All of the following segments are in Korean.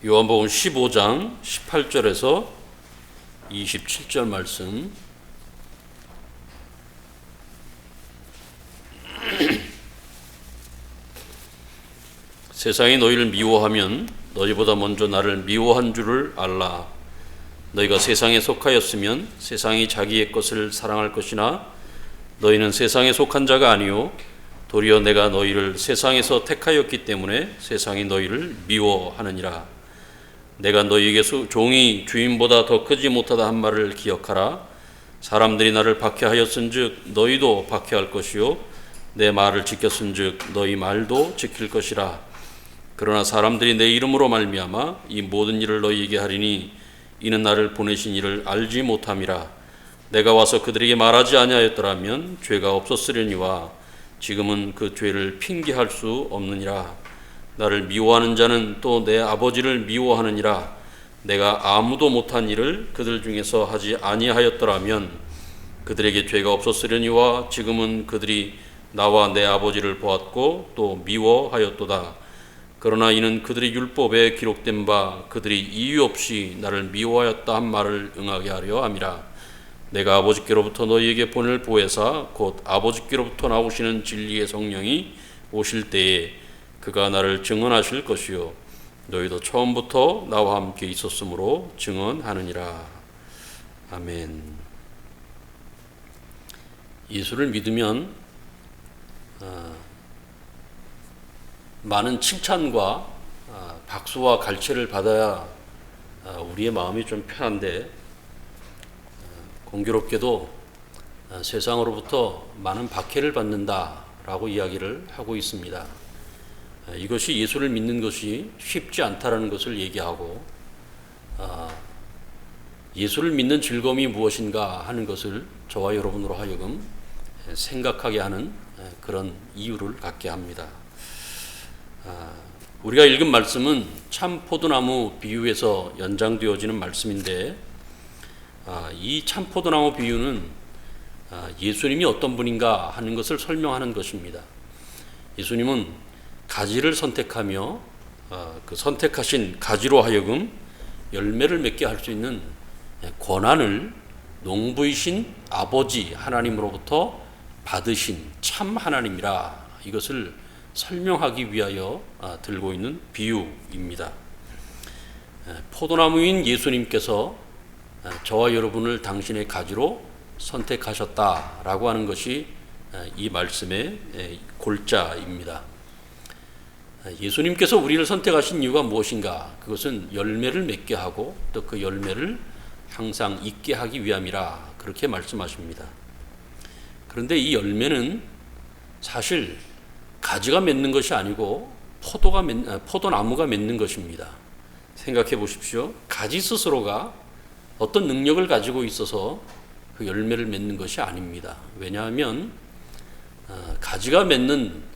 요한복음 15장 18절에서 27절 말씀. 세상이 너희를 미워하면 너희보다 먼저 나를 미워한 줄을 알라. 너희가 세상에 속하였으면 세상이 자기의 것을 사랑할 것이나 너희는 세상에 속한 자가 아니요 도리어 내가 너희를 세상에서 택하였기 때문에 세상이 너희를 미워하느니라. 내가 너희에게 종이 주인보다 더 크지 못하다 한 말을 기억하라. 사람들이 나를 박해하였은즉 너희도 박해할 것이요 내 말을 지켰은즉 너희 말도 지킬 것이라. 그러나 사람들이 내 이름으로 말미암아 이 모든 일을 너희에게 하리니 이는 나를 보내신 이를 알지 못함이라. 내가 와서 그들에게 말하지 아니하였더라면 죄가 없었으려니와 지금은 그 죄를 핑계할 수 없느니라. 나를 미워하는 자는 또 내 아버지를 미워하느니라. 내가 아무도 못한 일을 그들 중에서 하지 아니하였더라면 그들에게 죄가 없었으려니와 지금은 그들이 나와 내 아버지를 보았고 또 미워하였도다. 그러나 이는 그들의 율법에 기록된 바 그들이 이유 없이 나를 미워하였다 한 말을 응하게 하려 함이라. 내가 아버지께로부터 너희에게 보낼 보혜사 곧 아버지께로부터 나오시는 진리의 성령이 오실 때에 그가 나를 증언하실 것이요 너희도 처음부터 나와 함께 있었으므로 증언하느니라. 아멘. 예수를 믿으면 많은 칭찬과 박수와 갈채를 받아야 우리의 마음이 좀 편한데 공교롭게도 세상으로부터 많은 박해를 받는다라고 이야기를 하고 있습니다. 이것이 예수를 믿는 것이 쉽지 않다라는 것을 얘기하고 예수를 믿는 즐거움이 무엇인가 하는 것을 저와 여러분으로 하여금 생각하게 하는 그런 이유를 갖게 합니다. 우리가 읽은 말씀은 참 포도나무 비유에서 연장되어지는 말씀인데 이 참 포도나무 비유는 예수님이 어떤 분인가 하는 것을 설명하는 것입니다. 예수님은 가지를 선택하며 그 선택하신 가지로 하여금 열매를 맺게 할 수 있는 권한을 농부이신 아버지 하나님으로부터 받으신 참 하나님이라 이것을 설명하기 위하여 들고 있는 비유입니다. 포도나무인 예수님께서 저와 여러분을 당신의 가지로 선택하셨다라고 하는 것이 이 말씀의 골자입니다. 예수님께서 우리를 선택하신 이유가 무엇인가? 그것은 열매를 맺게 하고 또 그 열매를 항상 있게 하기 위함이라 그렇게 말씀하십니다. 그런데 이 열매는 사실 가지가 맺는 것이 아니고 포도나무가 맺는 것입니다. 생각해 보십시오. 가지 스스로가 어떤 능력을 가지고 있어서 그 열매를 맺는 것이 아닙니다. 왜냐하면 가지가 맺는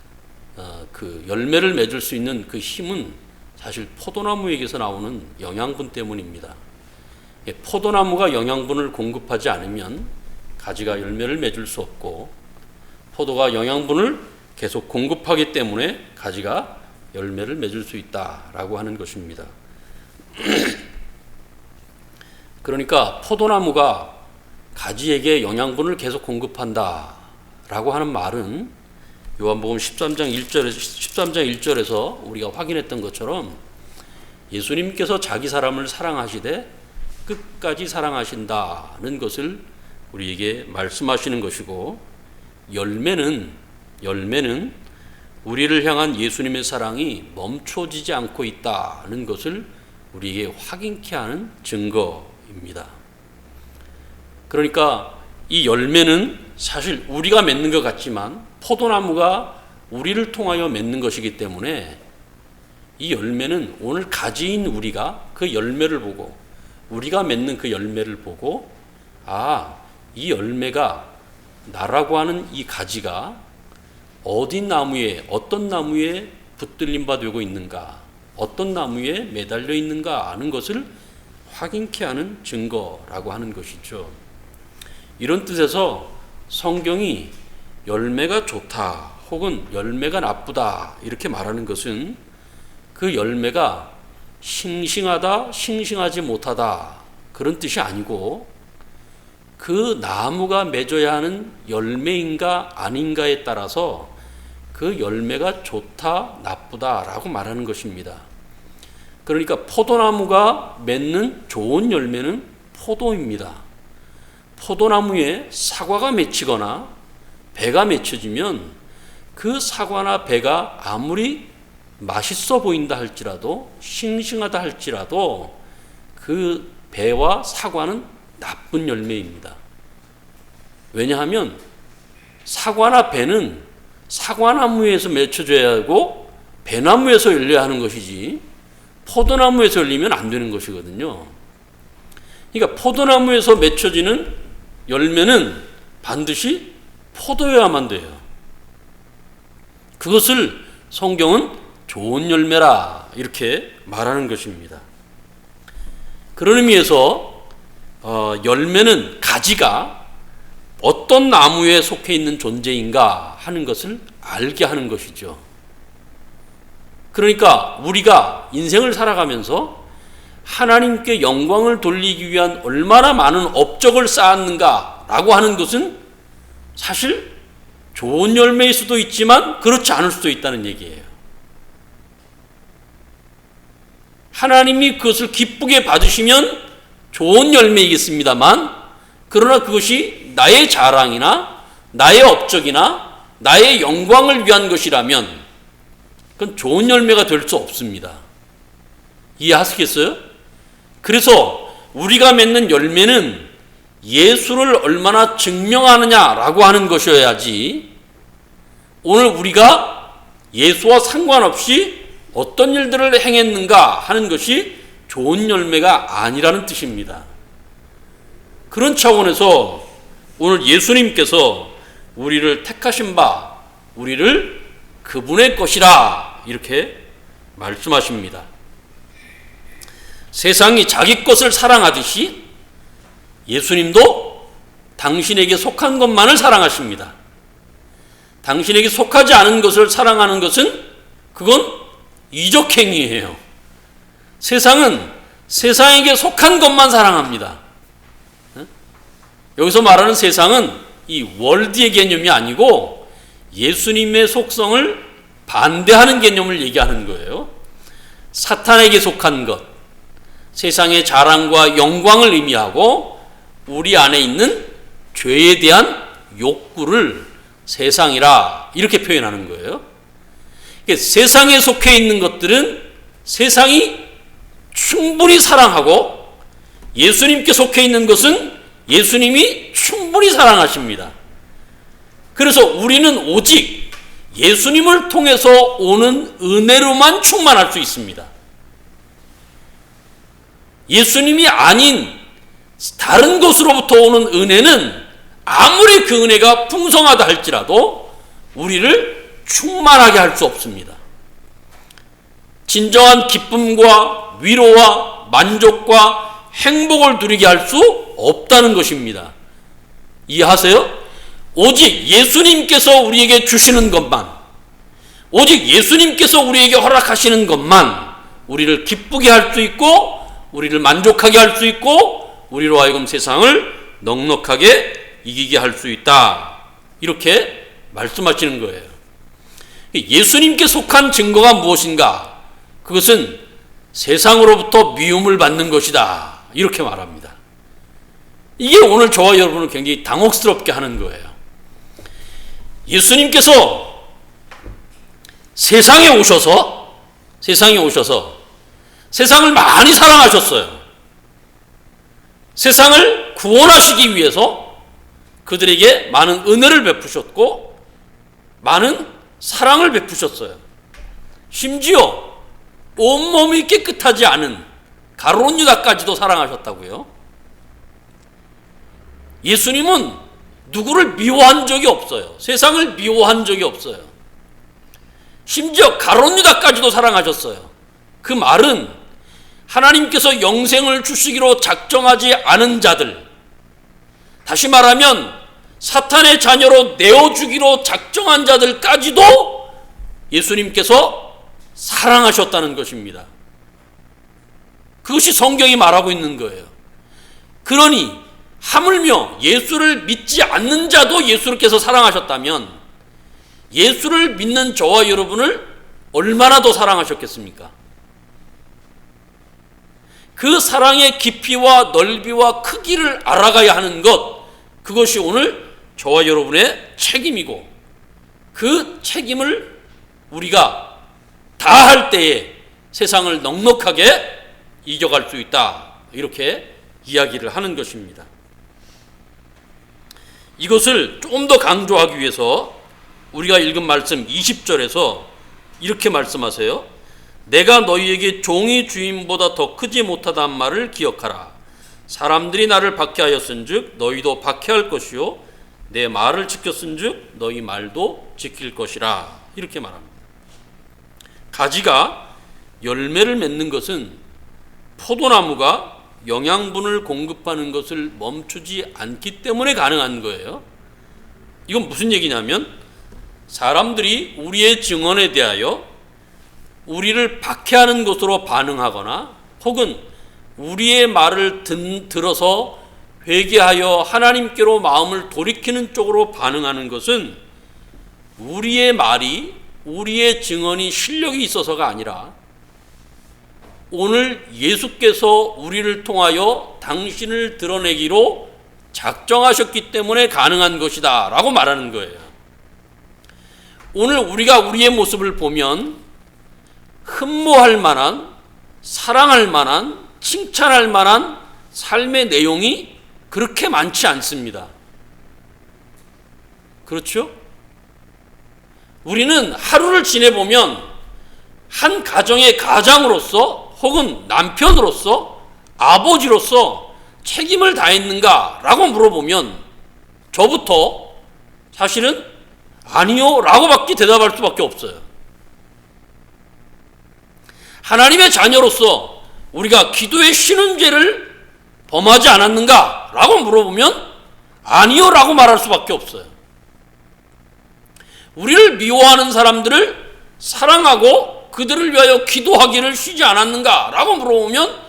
그 열매를 맺을 수 있는 그 힘은 사실 포도나무에게서 나오는 영양분 때문입니다. 포도나무가 영양분을 공급하지 않으면 가지가 열매를 맺을 수 없고 포도가 영양분을 계속 공급하기 때문에 가지가 열매를 맺을 수 있다라고 하는 것입니다. 그러니까 포도나무가 가지에게 영양분을 계속 공급한다라고 하는 말은 요한복음 13장 1절에서 우리가 확인했던 것처럼 예수님께서 자기 사람을 사랑하시되 끝까지 사랑하신다는 것을 우리에게 말씀하시는 것이고 열매는 우리를 향한 예수님의 사랑이 멈춰지지 않고 있다는 것을 우리에게 확인케 하는 증거입니다. 그러니까 이 열매는 사실 우리가 맺는 것 같지만 포도나무가 우리를 통하여 맺는 것이기 때문에 이 열매는 오늘 가지인 우리가 그 열매를 보고 우리가 맺는 그 열매를 보고 이 열매가 나라고 하는 이 가지가 어떤 나무에 붙들림 바 되고 있는가 어떤 나무에 매달려 있는가 아는 것을 확인케 하는 증거라고 하는 것이죠. 이런 뜻에서 성경이 열매가 좋다 혹은 열매가 나쁘다 이렇게 말하는 것은 그 열매가 싱싱하다, 싱싱하지 못하다 그런 뜻이 아니고 그 나무가 맺어야 하는 열매인가 아닌가에 따라서 그 열매가 좋다, 나쁘다라고 말하는 것입니다. 그러니까 포도나무가 맺는 좋은 열매는 포도입니다. 포도나무에 사과가 맺히거나 배가 맺혀지면 그 사과나 배가 아무리 맛있어 보인다 할지라도 싱싱하다 할지라도 그 배와 사과는 나쁜 열매입니다. 왜냐하면 사과나 배는 사과나무에서 맺혀져야 하고 배나무에서 열려야 하는 것이지 포도나무에서 열리면 안 되는 것이거든요. 그러니까 포도나무에서 맺혀지는 열매는 반드시 포도여야만 돼요. 그것을 성경은 좋은 열매라 이렇게 말하는 것입니다. 그런 의미에서 열매는 가지가 어떤 나무에 속해 있는 존재인가 하는 것을 알게 하는 것이죠. 그러니까 우리가 인생을 살아가면서 하나님께 영광을 돌리기 위한 얼마나 많은 업적을 쌓았는가라고 하는 것은 사실 좋은 열매일 수도 있지만 그렇지 않을 수도 있다는 얘기예요. 하나님이 그것을 기쁘게 받으시면 좋은 열매이겠습니다만 그러나 그것이 나의 자랑이나 나의 업적이나 나의 영광을 위한 것이라면 그건 좋은 열매가 될 수 없습니다. 이해하시겠어요? 그래서 우리가 맺는 열매는 예수를 얼마나 증명하느냐라고 하는 것이어야지 오늘 우리가 예수와 상관없이 어떤 일들을 행했는가 하는 것이 좋은 열매가 아니라는 뜻입니다. 그런 차원에서 오늘 예수님께서 우리를 택하신 바 우리를 그분의 것이라 이렇게 말씀하십니다. 세상이 자기 것을 사랑하듯이 예수님도 당신에게 속한 것만을 사랑하십니다. 당신에게 속하지 않은 것을 사랑하는 것은 그건 이적행위예요. 세상은 세상에게 속한 것만 사랑합니다. 여기서 말하는 세상은 이 월드의 개념이 아니고 예수님의 속성을 반대하는 개념을 얘기하는 거예요. 사탄에게 속한 것, 세상의 자랑과 영광을 의미하고 우리 안에 있는 죄에 대한 욕구를 세상이라 이렇게 표현하는 거예요. 세상에 속해 있는 것들은 세상이 충분히 사랑하고 예수님께 속해 있는 것은 예수님이 충분히 사랑하십니다. 그래서 우리는 오직 예수님을 통해서 오는 은혜로만 충만할 수 있습니다. 예수님이 아닌 다른 것으로부터 오는 은혜는 아무리 그 은혜가 풍성하다 할지라도 우리를 충만하게 할 수 없습니다. 진정한 기쁨과 위로와 만족과 행복을 누리게 할 수 없다는 것입니다. 이해하세요? 오직 예수님께서 우리에게 주시는 것만, 오직 예수님께서 우리에게 허락하시는 것만 우리를 기쁘게 할 수 있고 우리를 만족하게 할 수 있고 우리로 하여금 세상을 넉넉하게 이기게 할 수 있다. 이렇게 말씀하시는 거예요. 예수님께 속한 증거가 무엇인가? 그것은 세상으로부터 미움을 받는 것이다. 이렇게 말합니다. 이게 오늘 저와 여러분을 굉장히 당혹스럽게 하는 거예요. 예수님께서 세상에 오셔서 세상을 많이 사랑하셨어요. 세상을 구원하시기 위해서 그들에게 많은 은혜를 베푸셨고 많은 사랑을 베푸셨어요. 심지어 온몸이 깨끗하지 않은 가룟 유다까지도 사랑하셨다고요. 예수님은 누구를 미워한 적이 없어요. 세상을 미워한 적이 없어요. 심지어 가룟 유다까지도 사랑하셨어요. 그 말은 하나님께서 영생을 주시기로 작정하지 않은 자들, 다시 말하면 사탄의 자녀로 내어주기로 작정한 자들까지도 예수님께서 사랑하셨다는 것입니다. 그것이 성경이 말하고 있는 거예요. 그러니 하물며 예수를 믿지 않는 자도 예수께서 사랑하셨다면 예수를 믿는 저와 여러분을 얼마나 더 사랑하셨겠습니까? 그 사랑의 깊이와 넓이와 크기를 알아가야 하는 것, 그것이 오늘 저와 여러분의 책임이고, 그 책임을 우리가 다할 때에 세상을 넉넉하게 이겨갈 수 있다, 이렇게 이야기를 하는 것입니다. 이것을 조금 더 강조하기 위해서 우리가 읽은 말씀 20절에서 이렇게 말씀하세요. 내가 너희에게 종이 주인보다 더 크지 못하단 말을 기억하라. 사람들이 나를 박해하였은즉 너희도 박해할 것이요 내 말을 지켰은즉 너희 말도 지킬 것이라. 이렇게 말합니다. 가지가 열매를 맺는 것은 포도나무가 영양분을 공급하는 것을 멈추지 않기 때문에 가능한 거예요. 이건 무슨 얘기냐면 사람들이 우리의 증언에 대하여 우리를 박해하는 것으로 반응하거나 혹은 우리의 말을 들어서 회개하여 하나님께로 마음을 돌이키는 쪽으로 반응하는 것은 우리의 말이, 우리의 증언이 실력이 있어서가 아니라 오늘 예수께서 우리를 통하여 당신을 드러내기로 작정하셨기 때문에 가능한 것이다 라고 말하는 거예요. 오늘 우리가 우리의 모습을 보면 흠모할 만한, 사랑할 만한, 칭찬할 만한 삶의 내용이 그렇게 많지 않습니다. 그렇죠? 우리는 하루를 지내보면 한 가정의 가장으로서 혹은 남편으로서 아버지로서 책임을 다했는가 라고 물어보면 저부터 사실은 아니요 라고 밖에 대답할 수밖에 없어요. 하나님의 자녀로서 우리가 기도의 쉬는 죄를 범하지 않았는가 라고 물어보면 아니요 라고 말할 수밖에 없어요. 우리를 미워하는 사람들을 사랑하고 그들을 위하여 기도하기를 쉬지 않았는가 라고 물어보면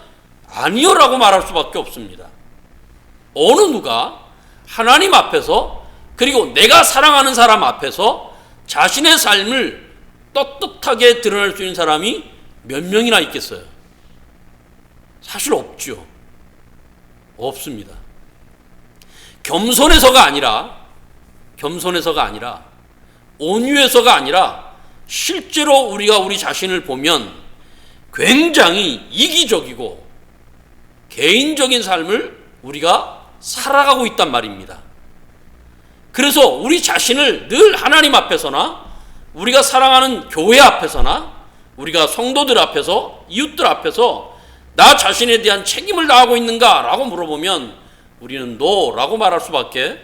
아니요 라고 말할 수밖에 없습니다. 어느 누가 하나님 앞에서 그리고 내가 사랑하는 사람 앞에서 자신의 삶을 떳떳하게 드러낼 수 있는 사람이 몇 명이나 있겠어요? 사실 없죠. 없습니다. 겸손해서가 아니라 온유해서가 아니라 실제로 우리가 우리 자신을 보면 굉장히 이기적이고 개인적인 삶을 우리가 살아가고 있단 말입니다. 그래서 우리 자신을 늘 하나님 앞에서나 우리가 사랑하는 교회 앞에서나 우리가 성도들 앞에서 이웃들 앞에서 나 자신에 대한 책임을 다하고 있는가 라고 물어보면 우리는 노라고 말할 수밖에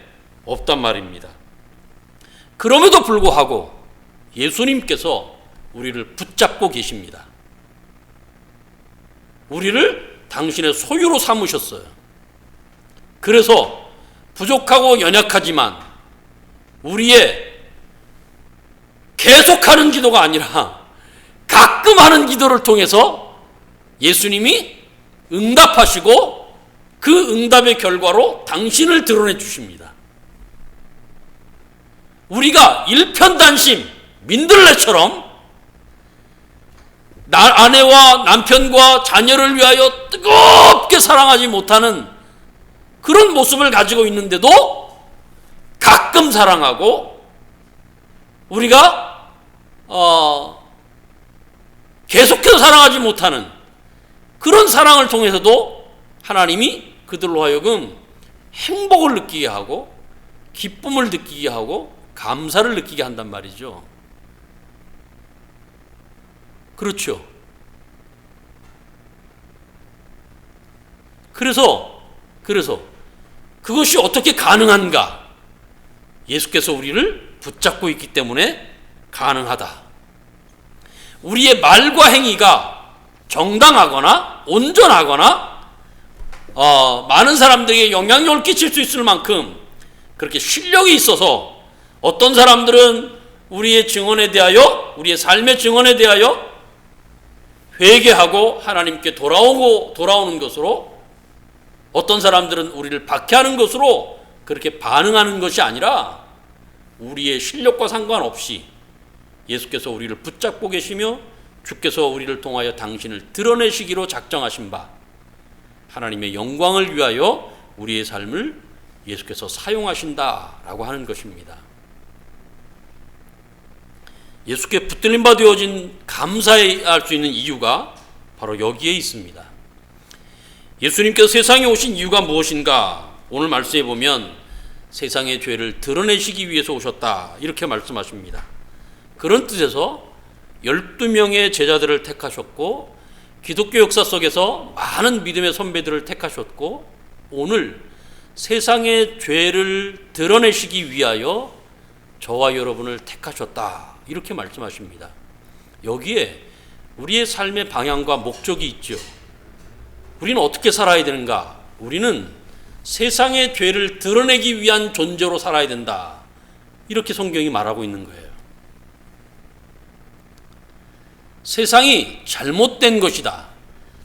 없단 말입니다. 그럼에도 불구하고 예수님께서 우리를 붙잡고 계십니다. 우리를 당신의 소유로 삼으셨어요. 그래서 부족하고 연약하지만 우리의 계속하는 기도가 아니라 가끔 하는 기도를 통해서 예수님이 응답하시고 그 응답의 결과로 당신을 드러내 주십니다. 우리가 일편단심, 민들레처럼 아내와 남편과 자녀를 위하여 뜨겁게 사랑하지 못하는 그런 모습을 가지고 있는데도 가끔 사랑하고 우리가 계속해서 사랑하지 못하는 그런 사랑을 통해서도 하나님이 그들로 하여금 행복을 느끼게 하고 기쁨을 느끼게 하고 감사를 느끼게 한단 말이죠. 그렇죠. 그래서 그것이 어떻게 가능한가? 예수께서 우리를 붙잡고 있기 때문에 가능하다. 우리의 말과 행위가 정당하거나 온전하거나 많은 사람들에게 영향력을 끼칠 수 있을 만큼 그렇게 실력이 있어서 어떤 사람들은 우리의 증언에 대하여, 우리의 삶의 증언에 대하여 회개하고 하나님께 돌아오는 것으로, 어떤 사람들은 우리를 박해하는 것으로 그렇게 반응하는 것이 아니라 우리의 실력과 상관없이 예수께서 우리를 붙잡고 계시며 주께서 우리를 통하여 당신을 드러내시기로 작정하신 바 하나님의 영광을 위하여 우리의 삶을 예수께서 사용하신다라고 하는 것입니다. 예수께 붙들림 바 되어진 감사할 수 있는 이유가 바로 여기에 있습니다. 예수님께서 세상에 오신 이유가 무엇인가? 오늘 말씀에 보면 세상의 죄를 드러내시기 위해서 오셨다 이렇게 말씀하십니다. 그런 뜻에서 12명의 제자들을 택하셨고 기독교 역사 속에서 많은 믿음의 선배들을 택하셨고 오늘 세상의 죄를 드러내시기 위하여 저와 여러분을 택하셨다 이렇게 말씀하십니다. 여기에 우리의 삶의 방향과 목적이 있죠. 우리는 어떻게 살아야 되는가? 우리는 세상의 죄를 드러내기 위한 존재로 살아야 된다. 이렇게 성경이 말하고 있는 거예요. 세상이 잘못된 것이다.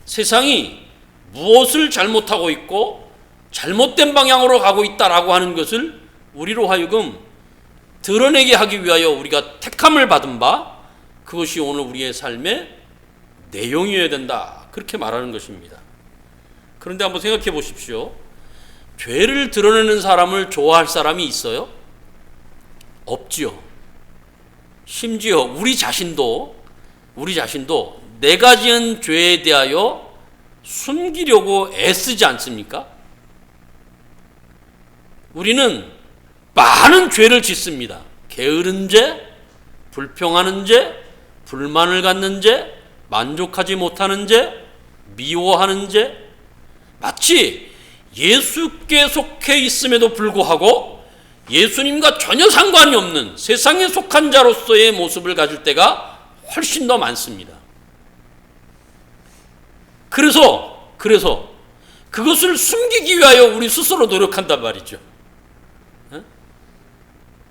세상이 무엇을 잘못하고 있고 잘못된 방향으로 가고 있다라고 하는 것을 우리로 하여금 드러내게 하기 위하여 우리가 택함을 받은 바 그것이 오늘 우리의 삶의 내용이어야 된다. 그렇게 말하는 것입니다. 그런데 한번 생각해 보십시오. 죄를 드러내는 사람을 좋아할 사람이 있어요? 없지요. 심지어 우리 자신도 내가 지은 죄에 대하여 숨기려고 애쓰지 않습니까? 우리는 많은 죄를 짓습니다. 게으른 죄, 불평하는 죄, 불만을 갖는 죄, 만족하지 못하는 죄, 미워하는 죄, 마치 예수께 속해 있음에도 불구하고 예수님과 전혀 상관이 없는 세상에 속한 자로서의 모습을 가질 때가 훨씬 더 많습니다. 그래서 그것을 숨기기 위하여 우리 스스로 노력한단 말이죠.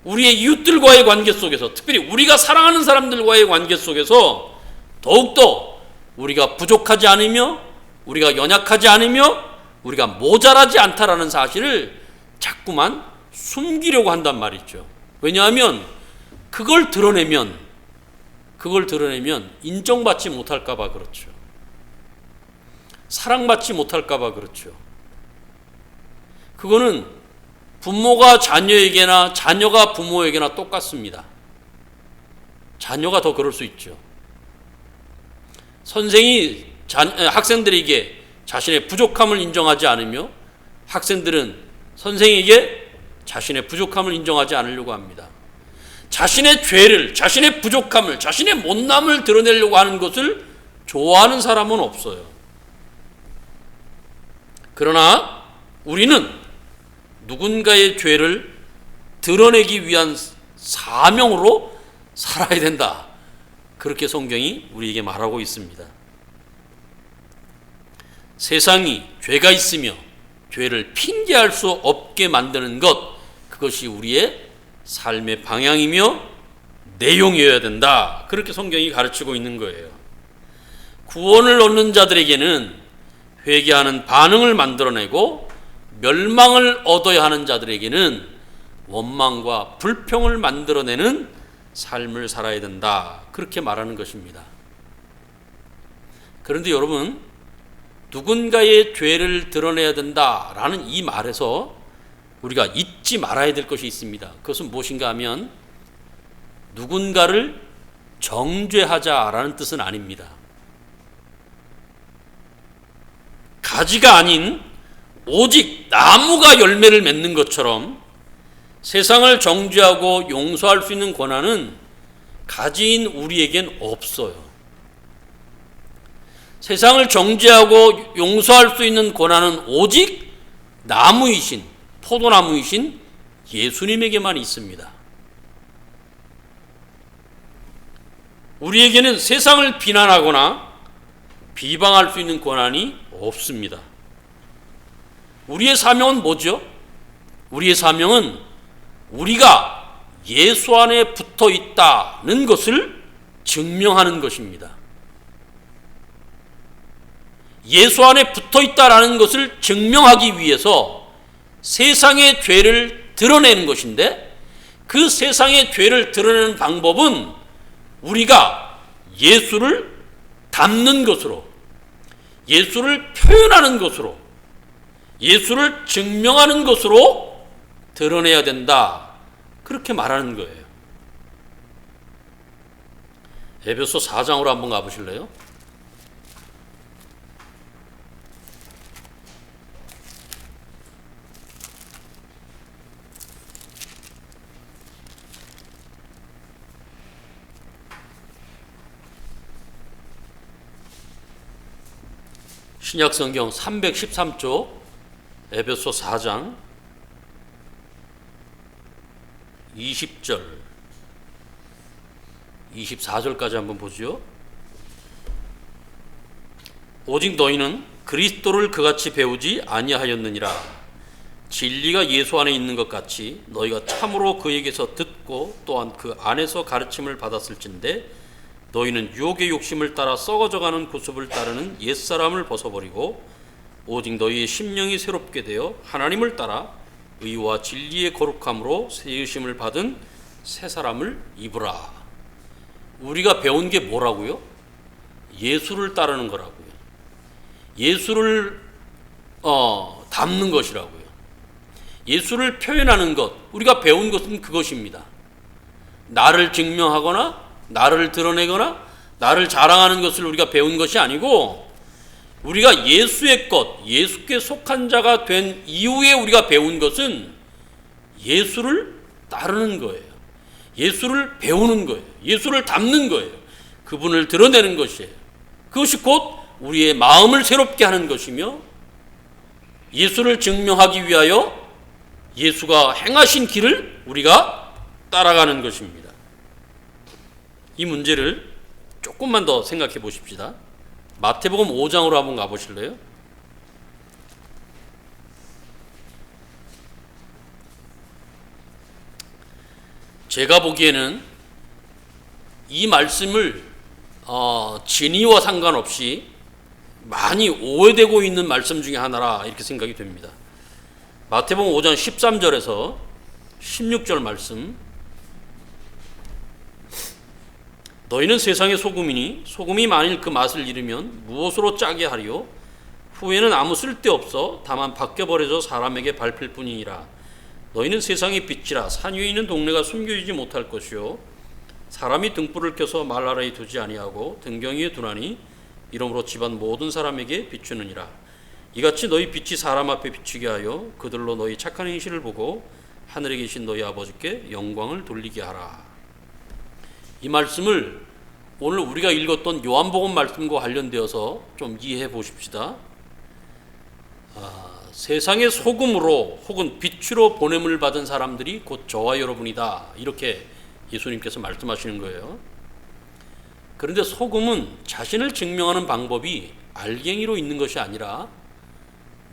우리의 이웃들과의 관계 속에서, 특별히 우리가 사랑하는 사람들과의 관계 속에서 더욱더 우리가 부족하지 않으며 우리가 연약하지 않으며 우리가 모자라지 않다라는 사실을 자꾸만 숨기려고 한단 말이죠. 왜냐하면 그걸 드러내면 인정받지 못할까 봐 그렇죠. 사랑받지 못할까 봐 그렇죠. 그거는 부모가 자녀에게나 자녀가 부모에게나 똑같습니다. 자녀가 더 그럴 수 있죠. 선생이 학생들에게 자신의 부족함을 인정하지 않으며 학생들은 선생에게 자신의 부족함을 인정하지 않으려고 합니다. 자신의 죄를, 자신의 부족함을, 자신의 못남을 드러내려고 하는 것을 좋아하는 사람은 없어요. 그러나 우리는 누군가의 죄를 드러내기 위한 사명으로 살아야 된다. 그렇게 성경이 우리에게 말하고 있습니다. 세상이 죄가 있으며 죄를 핑계할 수 없게 만드는 것, 그것이 우리의 삶의 방향이며 내용이어야 된다. 그렇게 성경이 가르치고 있는 거예요. 구원을 얻는 자들에게는 회개하는 반응을 만들어내고 멸망을 얻어야 하는 자들에게는 원망과 불평을 만들어내는 삶을 살아야 된다. 그렇게 말하는 것입니다. 그런데 여러분, 누군가의 죄를 드러내야 된다라는 이 말에서 우리가 잊지 말아야 될 것이 있습니다. 그것은 무엇인가 하면 누군가를 정죄하자라는 뜻은 아닙니다. 가지가 아닌 오직 나무가 열매를 맺는 것처럼 세상을 정죄하고 용서할 수 있는 권한은 가지인 우리에겐 없어요. 세상을 정죄하고 용서할 수 있는 권한은 오직 나무이신, 포도나무이신 예수님에게만 있습니다. 우리에게는 세상을 비난하거나 비방할 수 있는 권한이 없습니다. 우리의 사명은 뭐죠? 우리의 사명은 우리가 예수 안에 붙어 있다는 것을 증명하는 것입니다. 예수 안에 붙어 있다라는 것을 증명하기 위해서 세상의 죄를 드러내는 것인데, 그 세상의 죄를 드러내는 방법은 우리가 예수를 담는 것으로, 예수를 표현하는 것으로, 예수를 증명하는 것으로 드러내야 된다, 그렇게 말하는 거예요. 에베소 4장으로 한번 가보실래요? 신약성경 313쪽 에베소 4장 20절 24절까지 한번 보죠. 오직 너희는 그리스도를 그같이 배우지 아니하였느니라. 진리가 예수 안에 있는 것 같이 너희가 참으로 그에게서 듣고 또한 그 안에서 가르침을 받았을진데, 너희는 유혹의 욕심을 따라 썩어져가는 구습을 따르는 옛사람을 벗어버리고 오직 너희의 심령이 새롭게 되어 하나님을 따라 의와 진리의 거룩함으로 세우심을 받은 새 사람을 입으라. 우리가 배운 게 뭐라고요? 예수를 따르는 거라고요. 예수를 담는 것이라고요. 예수를 표현하는 것, 우리가 배운 것은 그것입니다. 나를 증명하거나 나를 드러내거나 나를 자랑하는 것을 우리가 배운 것이 아니고, 우리가 예수의 것, 예수께 속한 자가 된 이후에 우리가 배운 것은 예수를 따르는 거예요. 예수를 배우는 거예요. 예수를 담는 거예요. 그분을 드러내는 것이에요. 그것이 곧 우리의 마음을 새롭게 하는 것이며, 예수를 증명하기 위하여 예수가 행하신 길을 우리가 따라가는 것입니다. 이 문제를 조금만 더 생각해 보십시다. 마태복음 5장으로 한번 가보실래요? 제가 보기에는 이 말씀을 진위와 상관없이 많이 오해되고 있는 말씀 중에 하나라, 이렇게 생각이 됩니다. 마태복음 5장 13절에서 16절 말씀. 너희는 세상의 소금이니 소금이 만일 그 맛을 잃으면 무엇으로 짜게 하리요? 후에는 아무 쓸데없어 다만 벗겨버려져 사람에게 밟힐 뿐이니라. 너희는 세상의 빛이라. 산 위에 있는 동네가 숨겨지지 못할 것이요, 사람이 등불을 켜서 말 아래에 두지 아니하고 등경 위에 두나니 이러므로 집안 모든 사람에게 비추느니라. 이같이 너희 빛이 사람 앞에 비추게 하여 그들로 너희 착한 행실을 보고 하늘에 계신 너희 아버지께 영광을 돌리게 하라. 이 말씀을 오늘 우리가 읽었던 요한복음 말씀과 관련되어서 좀 이해해 보십시다. 세상의 소금으로 혹은 빛으로 보냄을 받은 사람들이 곧 저와 여러분이다, 이렇게 예수님께서 말씀하시는 거예요. 그런데 소금은 자신을 증명하는 방법이 알갱이로 있는 것이 아니라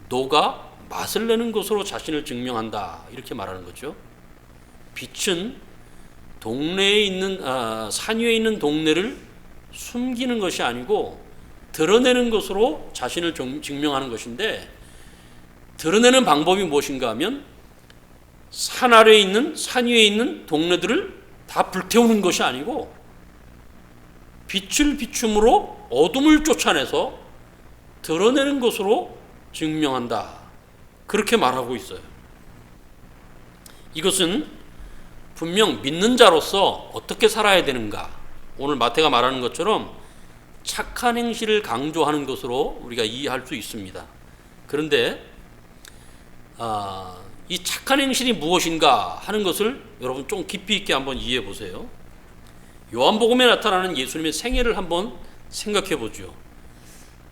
녹아 맛을 내는 것으로 자신을 증명한다, 이렇게 말하는 거죠. 빛은 동네에 있는 산 위에 있는 동네를 숨기는 것이 아니고 드러내는 것으로 자신을 증명하는 것인데, 드러내는 방법이 무엇인가 하면 산 위에 있는 동네들을 다 불태우는 것이 아니고 빛을 비춤으로 어둠을 쫓아내서 드러내는 것으로 증명한다, 그렇게 말하고 있어요. 이것은 분명 믿는 자로서 어떻게 살아야 되는가, 오늘 마태가 말하는 것처럼 착한 행실을 강조하는 것으로 우리가 이해할 수 있습니다. 그런데 이 착한 행실이 무엇인가 하는 것을 여러분 좀 깊이 있게 한번 이해해 보세요. 요한복음에 나타나는 예수님의 생애를 한번 생각해 보죠.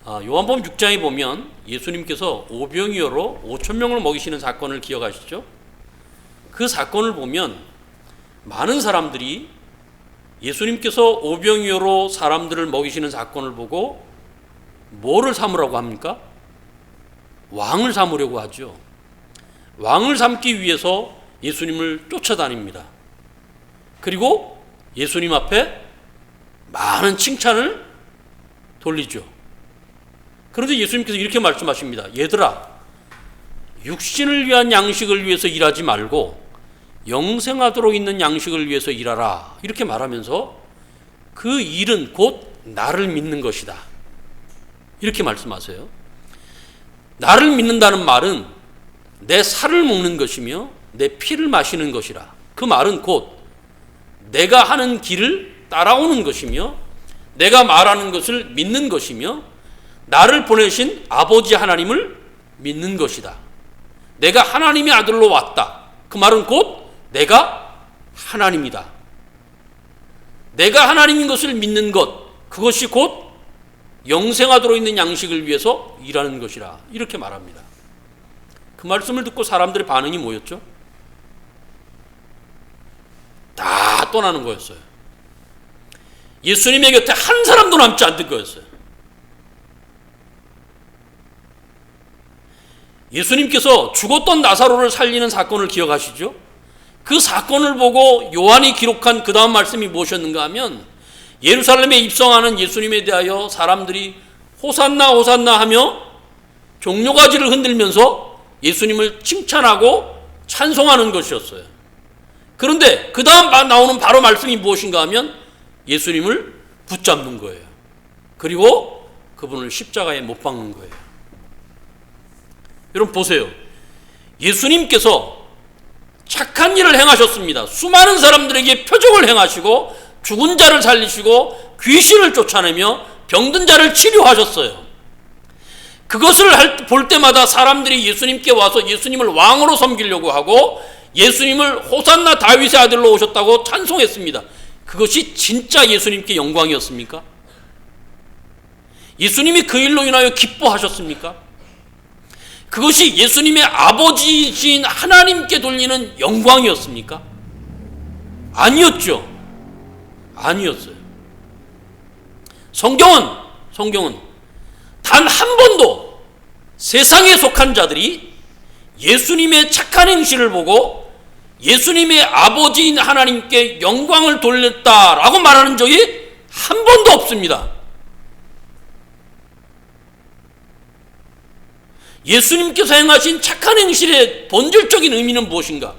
요한복음 6장에 보면 예수님께서 오병이어로 5,000명을 먹이시는 사건을 기억하시죠? 그 사건을 보면 많은 사람들이 예수님께서 오병이어로 사람들을 먹이시는 사건을 보고 뭐를 삼으라고 합니까? 왕을 삼으려고 하죠. 왕을 삼기 위해서 예수님을 쫓아다닙니다. 그리고 예수님 앞에 많은 칭찬을 돌리죠. 그런데 예수님께서 이렇게 말씀하십니다. 얘들아, 육신을 위한 양식을 위해서 일하지 말고 영생하도록 있는 양식을 위해서 일하라. 이렇게 말하면서 그 일은 곧 나를 믿는 것이다. 이렇게 말씀하세요. 나를 믿는다는 말은 내 살을 먹는 것이며 내 피를 마시는 것이라. 그 말은 곧 내가 하는 길을 따라오는 것이며 내가 말하는 것을 믿는 것이며 나를 보내신 아버지 하나님을 믿는 것이다. 내가 하나님의 아들로 왔다. 그 말은 곧 내가 하나님이다. 내가 하나님인 것을 믿는 것, 그것이 곧 영생하도록 있는 양식을 위해서 일하는 것이라. 이렇게 말합니다. 그 말씀을 듣고 사람들의 반응이 뭐였죠? 다 떠나는 거였어요. 예수님의 곁에 한 사람도 남지 않을 거였어요. 예수님께서 죽었던 나사로를 살리는 사건을 기억하시죠? 그 사건을 보고 요한이 기록한 그 다음 말씀이 무엇이었는가 하면 예루살렘에 입성하는 예수님에 대하여 사람들이 호산나 호산나 하며 종려가지를 흔들면서 예수님을 칭찬하고 찬송하는 것이었어요. 그런데 그 다음 나오는 바로 말씀이 무엇인가 하면 예수님을 붙잡는 거예요. 그리고 그분을 십자가에 못 박는 거예요. 여러분 보세요. 예수님께서 착한 일을 행하셨습니다. 수많은 사람들에게 표적을 행하시고 죽은 자를 살리시고 귀신을 쫓아내며 병든 자를 치료하셨어요. 그것을 볼 때마다 사람들이 예수님께 와서 예수님을 왕으로 섬기려고 하고 예수님을 호산나 다윗의 아들로 오셨다고 찬송했습니다. 그것이 진짜 예수님께 영광이었습니까? 예수님이 그 일로 인하여 기뻐하셨습니까? 그것이 예수님의 아버지이신 하나님께 돌리는 영광이었습니까? 아니었죠. 아니었어요. 성경은 단 한 번도 세상에 속한 자들이 예수님의 착한 행실을 보고 예수님의 아버지인 하나님께 영광을 돌렸다라고 말하는 적이 한 번도 없습니다. 예수님께서 행하신 착한 행실의 본질적인 의미는 무엇인가?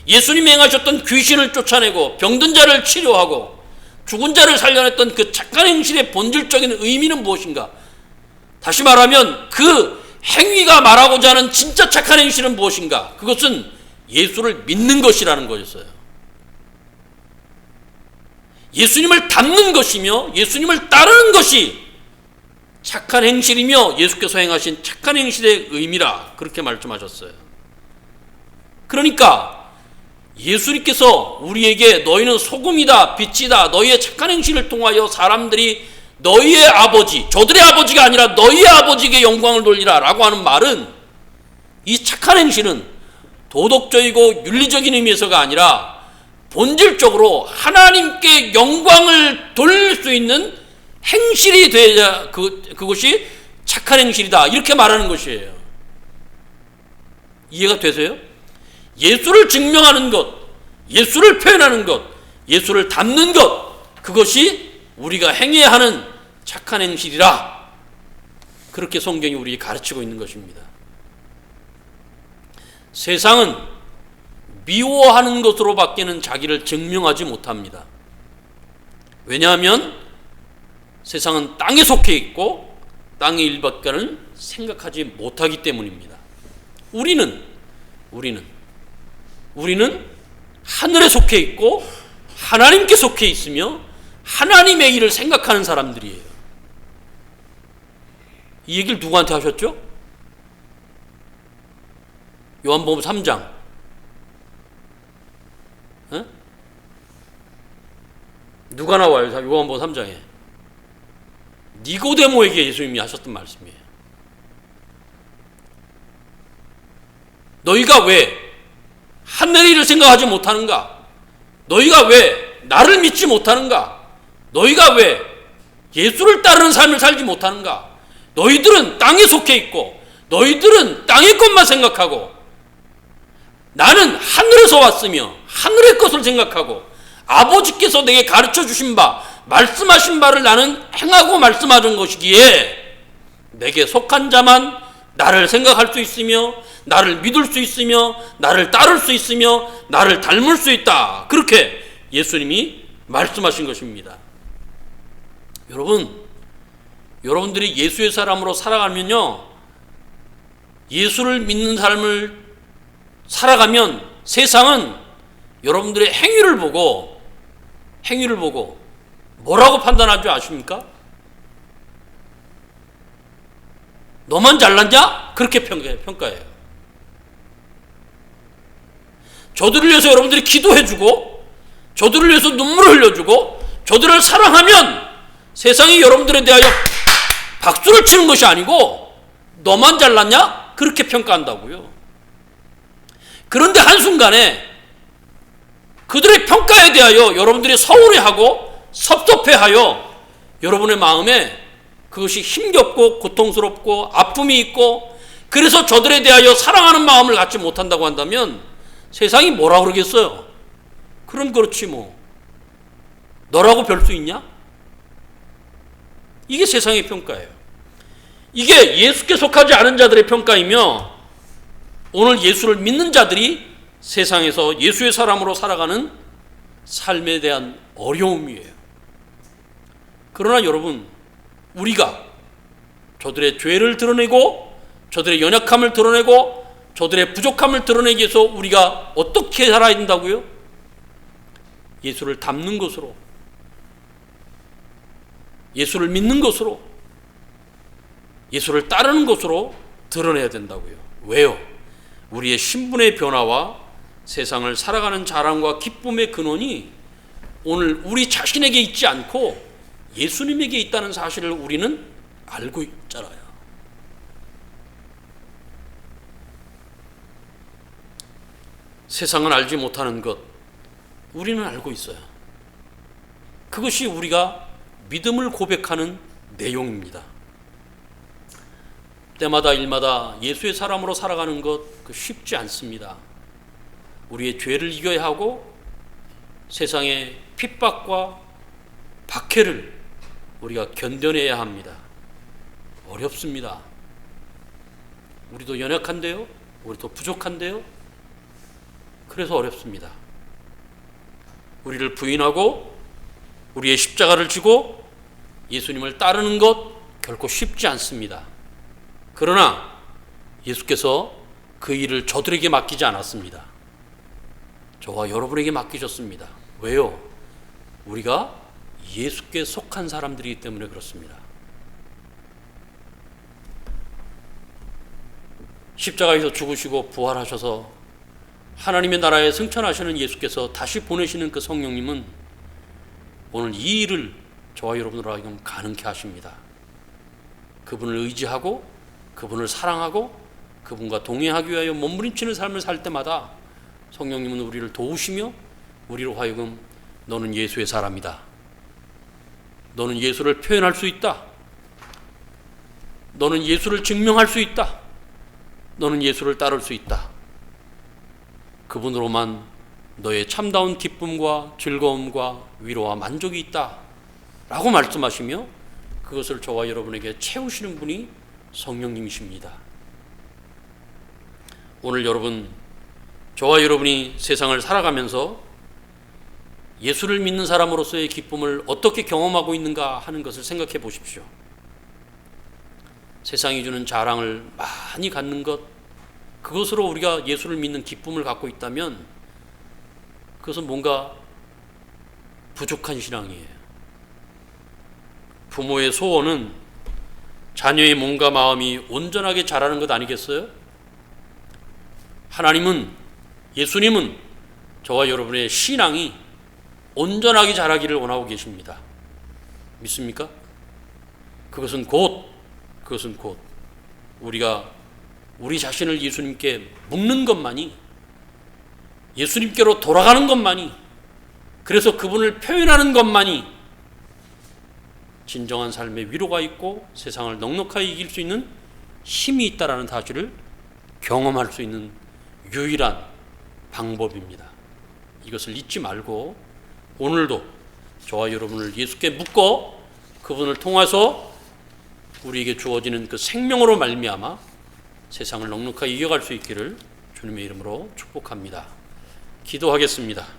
예수님이 행하셨던 귀신을 쫓아내고 병든 자를 치료하고 죽은 자를 살려냈던 그 착한 행실의 본질적인 의미는 무엇인가? 다시 말하면 그 행위가 말하고자 하는 진짜 착한 행실은 무엇인가? 그것은 예수를 믿는 것이라는 거였어요. 예수님을 닮는 것이며 예수님을 따르는 것이 착한 행실이며 예수께서 행하신 착한 행실의 의미라 그렇게 말씀하셨어요. 그러니까 예수님께서 우리에게 너희는 소금이다 빛이다 너희의 착한 행실을 통하여 사람들이 너희의 아버지 저들의 아버지가 아니라 너희의 아버지에게 영광을 돌리라 라고 하는 말은 이 착한 행실은 도덕적이고 윤리적인 의미에서가 아니라 본질적으로 하나님께 영광을 돌릴 수 있는 행실이 되어야 그것이 착한 행실이다 이렇게 말하는 것이에요. 이해가 되세요? 예수를 증명하는 것, 예수를 표현하는 것, 예수를 닮는 것 그것이 우리가 행해야 하는 착한 행실이라 그렇게 성경이 우리에게 가르치고 있는 것입니다. 세상은 미워하는 것으로 밖에는 자기를 증명하지 못합니다. 왜냐하면 세상은 땅에 속해 있고 땅의 일밖에는 생각하지 못하기 때문입니다. 우리는 하늘에 속해 있고 하나님께 속해 있으며 하나님의 일을 생각하는 사람들이에요. 이 얘기를 누구한테 하셨죠? 요한복음 3장. 누가 나와요? 요한복음 3장에. 니고데모에게 예수님이 하셨던 말씀이에요. 너희가 왜 하늘의 일을 생각하지 못하는가? 너희가 왜 나를 믿지 못하는가? 너희가 왜 예수를 따르는 삶을 살지 못하는가? 너희들은 땅에 속해 있고 너희들은 땅의 것만 생각하고 나는 하늘에서 왔으며 하늘의 것을 생각하고 아버지께서 내게 가르쳐 주신 바 말씀하신 바를 나는 행하고 말씀하는 것이기에 내게 속한 자만 나를 생각할 수 있으며 나를 믿을 수 있으며 나를 따를 수 있으며 나를 닮을 수 있다. 그렇게 예수님이 말씀하신 것입니다. 여러분들이 예수의 사람으로 살아가면요, 예수를 믿는 삶을 살아가면 세상은 여러분들의 행위를 보고 뭐라고 판단할 줄 아십니까? 너만 잘났냐? 그렇게 평가해요. 저들을 위해서 여러분들이 기도해주고 저들을 위해서 눈물을 흘려주고 저들을 사랑하면 세상이 여러분들에 대하여 박수를 치는 것이 아니고 너만 잘났냐? 그렇게 평가한다고요. 그런데 한순간에 그들의 평가에 대하여 여러분들이 서운해하고 섭섭해하여 여러분의 마음에 그것이 힘겹고 고통스럽고 아픔이 있고 그래서 저들에 대하여 사랑하는 마음을 갖지 못한다고 한다면 세상이 뭐라 그러겠어요? 그럼 그렇지 뭐. 너라고 별 수 있냐? 이게 세상의 평가예요. 이게 예수께 속하지 않은 자들의 평가이며 오늘 예수를 믿는 자들이 세상에서 예수의 사람으로 살아가는 삶에 대한 어려움이에요. 그러나 여러분, 우리가 저들의 죄를 드러내고 저들의 연약함을 드러내고 저들의 부족함을 드러내기 위해서 우리가 어떻게 살아야 된다고요? 예수를 닮는 것으로, 예수를 믿는 것으로, 예수를 따르는 것으로 드러내야 된다고요. 왜요? 우리의 신분의 변화와 세상을 살아가는 자랑과 기쁨의 근원이 오늘 우리 자신에게 있지 않고 예수님에게 있다는 사실을 우리는 알고 있잖아요. 세상은 알지 못하는 것, 우리는 알고 있어요. 그것이 우리가 믿음을 고백하는 내용입니다. 때마다 일마다 예수의 사람으로 살아가는 것 쉽지 않습니다. 우리의 죄를 이겨야 하고 세상의 핍박과 박해를 우리가 견뎌내야 합니다. 어렵습니다. 우리도 연약한데요. 우리도 부족한데요. 그래서 어렵습니다. 우리를 부인하고 우리의 십자가를 지고 예수님을 따르는 것 결코 쉽지 않습니다. 그러나 예수께서 그 일을 저들에게 맡기지 않았습니다. 저와 여러분에게 맡기셨습니다. 왜요? 우리가 예수께 속한 사람들이기 때문에 그렇습니다. 십자가에서 죽으시고 부활하셔서 하나님의 나라에 승천하시는 예수께서 다시 보내시는 그 성령님은 오늘 이 일을 저와 여러분으로 하여금 가능케 하십니다. 그분을 의지하고 그분을 사랑하고 그분과 동행하기 위하여 몸부림치는 삶을 살 때마다 성령님은 우리를 도우시며 우리로 하여금 너는 예수의 사람이다. 너는 예수를 표현할 수 있다. 너는 예수를 증명할 수 있다. 너는 예수를 따를 수 있다. 그분으로만 너의 참다운 기쁨과 즐거움과 위로와 만족이 있다 라고 말씀하시며 그것을 저와 여러분에게 채우시는 분이 성령님이십니다. 오늘 여러분, 저와 여러분이 세상을 살아가면서 예수를 믿는 사람으로서의 기쁨을 어떻게 경험하고 있는가 하는 것을 생각해 보십시오. 세상이 주는 자랑을 많이 갖는 것, 그것으로 우리가 예수를 믿는 기쁨을 갖고 있다면 그것은 뭔가 부족한 신앙이에요. 부모의 소원은 자녀의 몸과 마음이 온전하게 자라는 것 아니겠어요? 하나님은, 예수님은 저와 여러분의 신앙이 온전하게 자라기를 원하고 계십니다. 믿습니까? 그것은 곧 우리가 우리 자신을 예수님께 묻는 것만이, 예수님께로 돌아가는 것만이, 그래서 그분을 표현하는 것만이 진정한 삶의 위로가 있고 세상을 넉넉하게 이길 수 있는 힘이 있다라는 사실을 경험할 수 있는 유일한 방법입니다. 이것을 잊지 말고 오늘도 저와 여러분을 예수께 묻고 그분을 통해서 우리에게 주어지는 그 생명으로 말미암아 세상을 넉넉하게 이겨갈 수 있기를 주님의 이름으로 축복합니다. 기도하겠습니다.